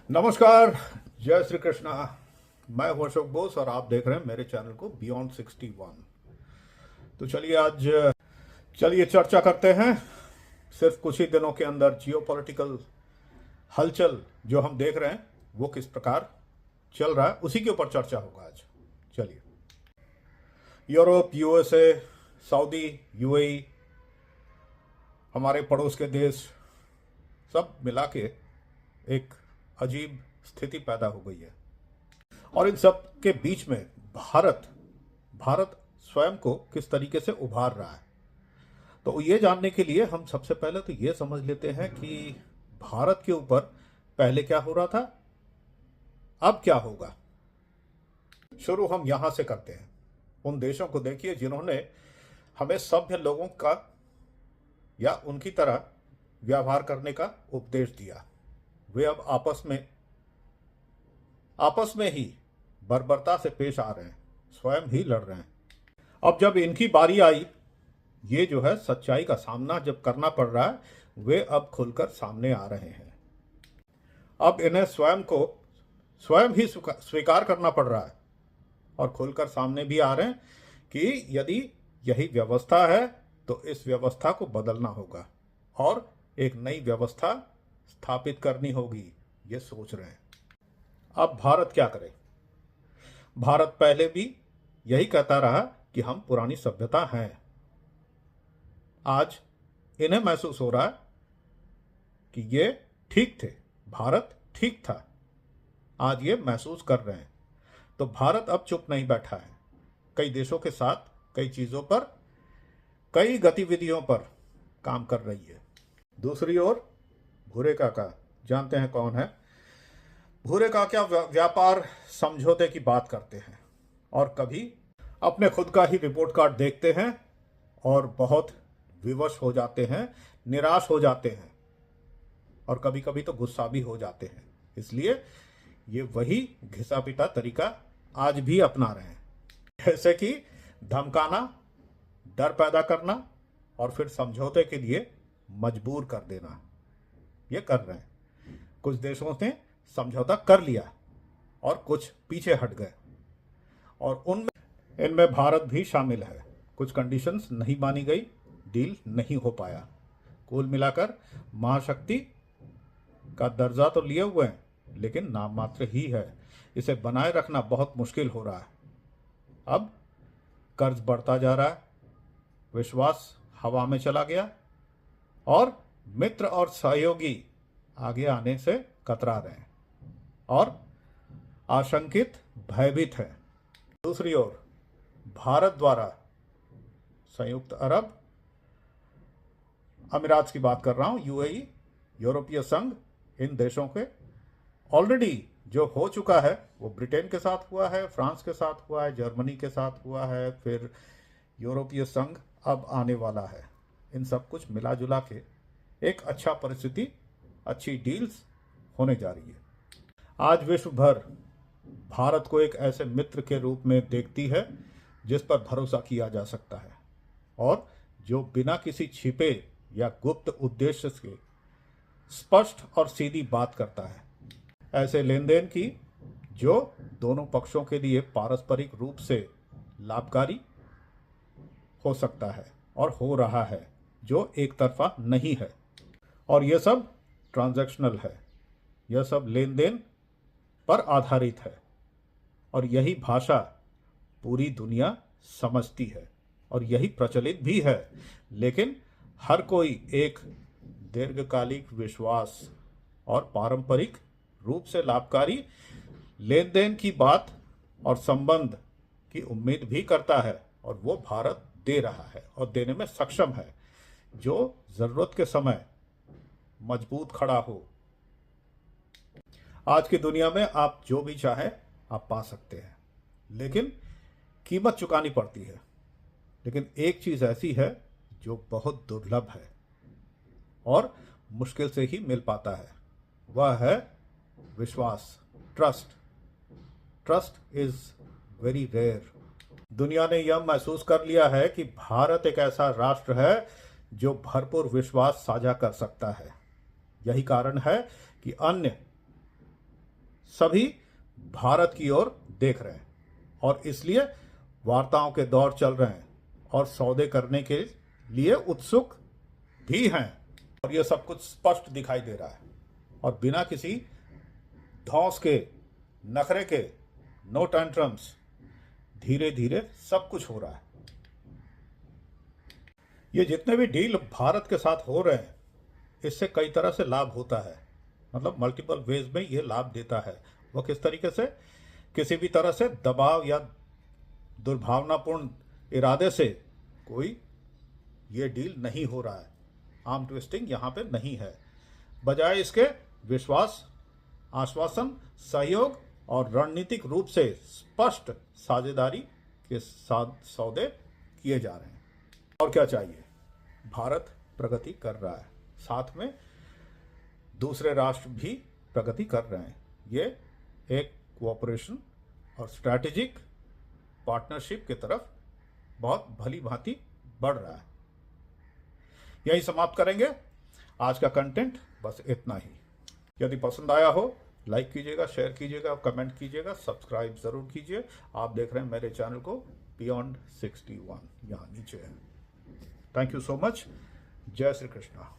नमस्कार। जय श्री कृष्णा। मैं हूं अशोक बोस और आप देख रहे हैं मेरे चैनल को बियॉन्ड 61। तो चलिए चर्चा करते हैं। सिर्फ कुछ ही दिनों के अंदर जियोपॉलिटिकल हलचल जो हम देख रहे हैं वो किस प्रकार चल रहा है, उसी के ऊपर चर्चा होगा आज। चलिए, यूरोप, यूएसए, सऊदी, यूएई, हमारे पड़ोस के देश, सब मिला के एक अजीब स्थिति पैदा हो गई है। और इन सब के बीच में भारत भारत स्वयं को किस तरीके से उभार रहा है, तो ये जानने के लिए हम सबसे पहले तो ये समझ लेते हैं कि भारत के ऊपर पहले क्या हो रहा था, अब क्या होगा। शुरू हम यहां से करते हैं। उन देशों को देखिए जिन्होंने हमें सभ्य लोगों का या उनकी तरह व्यवहार करने का उपदेश दिया। वे अब आपस में ही बर्बरता से पेश आ रहे हैं, स्वयं ही लड़ रहे हैं। अब जब इनकी बारी आई, ये जो है सच्चाई का सामना जब करना पड़ रहा है, वे अब खुलकर सामने आ रहे हैं। अब इन्हें स्वयं ही स्वीकार करना पड़ रहा है और खुलकर सामने भी आ रहे हैं कि यदि यही व्यवस्था है तो इस व्यवस्था को बदलना होगा और एक नई व्यवस्था स्थापित करनी होगी, ये सोच रहे हैं। अब भारत क्या करे? भारत पहले भी यही कहता रहा कि हम पुरानी सभ्यता हैं। आज इन्हें महसूस हो रहा है कि ये ठीक थे, भारत ठीक था। आज ये महसूस कर रहे हैं। तो भारत अब चुप नहीं बैठा है। कई देशों के साथ कई चीजों पर, कई गतिविधियों पर काम कर रही है। दूसरी ओर भूरे काका, जानते हैं कौन है? भूरे काका व्यापार समझौते की बात करते हैं और कभी अपने खुद का ही रिपोर्ट कार्ड देखते हैं और बहुत विवश हो जाते हैं, निराश हो जाते हैं और कभी कभी तो गुस्सा भी हो जाते हैं। इसलिए ये वही घिसा पिटा तरीका आज भी अपना रहे हैं, जैसे कि धमकाना, डर पैदा करना और फिर समझौते के लिए मजबूर कर देना। ये कर रहे हैं। कुछ देशों ने समझौता कर लिया और कुछ पीछे हट गए और इनमें भारत भी शामिल है। कुछ कंडीशंस नहीं मानी गई, डील नहीं हो पाया। कुल मिलाकर महाशक्ति का दर्जा तो लिए हुए हैं लेकिन नाम मात्र ही है। इसे बनाए रखना बहुत मुश्किल हो रहा है। अब कर्ज बढ़ता जा रहा है, विश्वास हवा में चला गया और मित्र और सहयोगी आगे आने से कतरा रहे हैं और आशंकित, भयभीत हैं। दूसरी ओर भारत द्वारा संयुक्त अरब अमीरात की बात कर रहा हूं, यूएई, यूरोपीय संघ, इन देशों के ऑलरेडी जो हो चुका है वो ब्रिटेन के साथ हुआ है, फ्रांस के साथ हुआ है, जर्मनी के साथ हुआ है, फिर यूरोपीय संघ अब आने वाला है। इन सब कुछ मिला जुला के एक अच्छा परिस्थिति, अच्छी डील्स होने जा रही है। आज विश्व भर भारत को एक ऐसे मित्र के रूप में देखती है जिस पर भरोसा किया जा सकता है और जो बिना किसी छिपे या गुप्त उद्देश्य के स्पष्ट और सीधी बात करता है। ऐसे लेन देन की जो दोनों पक्षों के लिए पारस्परिक रूप से लाभकारी हो सकता है और हो रहा है, जो एक तरफा नहीं है। और यह सब ट्रांजैक्शनल है, यह सब लेन देन पर आधारित है और यही भाषा पूरी दुनिया समझती है और यही प्रचलित भी है। लेकिन हर कोई एक दीर्घकालिक विश्वास और पारंपरिक रूप से लाभकारी लेन देन की बात और संबंध की उम्मीद भी करता है और वो भारत दे रहा है और देने में सक्षम है, जो जरूरत के समय मजबूत खड़ा हो। आज की दुनिया में आप जो भी चाहें आप पा सकते हैं, लेकिन कीमत चुकानी पड़ती है। लेकिन एक चीज ऐसी है जो बहुत दुर्लभ है और मुश्किल से ही मिल पाता है, वह है विश्वास, trust. Trust is very rare. दुनिया ने यह महसूस कर लिया है कि भारत एक ऐसा राष्ट्र है जो भरपूर विश्वास साझा कर सकता है। यही कारण है कि अन्य सभी भारत की ओर देख रहे हैं और इसलिए वार्ताओं के दौर चल रहे हैं और सौदे करने के लिए उत्सुक भी हैं और यह सब कुछ स्पष्ट दिखाई दे रहा है और बिना किसी धौंस के, नखरे के, नो टेंट्रम्स, धीरे धीरे सब कुछ हो रहा है। ये जितने भी डील भारत के साथ हो रहे हैं इससे कई तरह से लाभ होता है, मतलब मल्टीपल वेज में ये लाभ देता है। वो किस तरीके से? किसी भी तरह से दबाव या दुर्भावनापूर्ण इरादे से कोई ये डील नहीं हो रहा है, आर्म ट्विस्टिंग यहाँ पे नहीं है। बजाय इसके विश्वास, आश्वासन, सहयोग और रणनीतिक रूप से स्पष्ट साझेदारी के साथ सौदे किए जा रहे हैं। और क्या चाहिए? भारत प्रगति कर रहा है, साथ में दूसरे राष्ट्र भी प्रगति कर रहे हैं। ये एक कोऑपरेशन और स्ट्रैटेजिक पार्टनरशिप की तरफ बहुत भली भांति बढ़ रहा है। यही समाप्त करेंगे आज का कंटेंट, बस इतना ही। यदि पसंद आया हो लाइक कीजिएगा, शेयर कीजिएगा, कमेंट कीजिएगा, सब्सक्राइब जरूर कीजिए। आप देख रहे हैं मेरे चैनल को बियॉन्ड 61, यहाँ नीचे है। Thank you so much. जय श्री कृष्णा।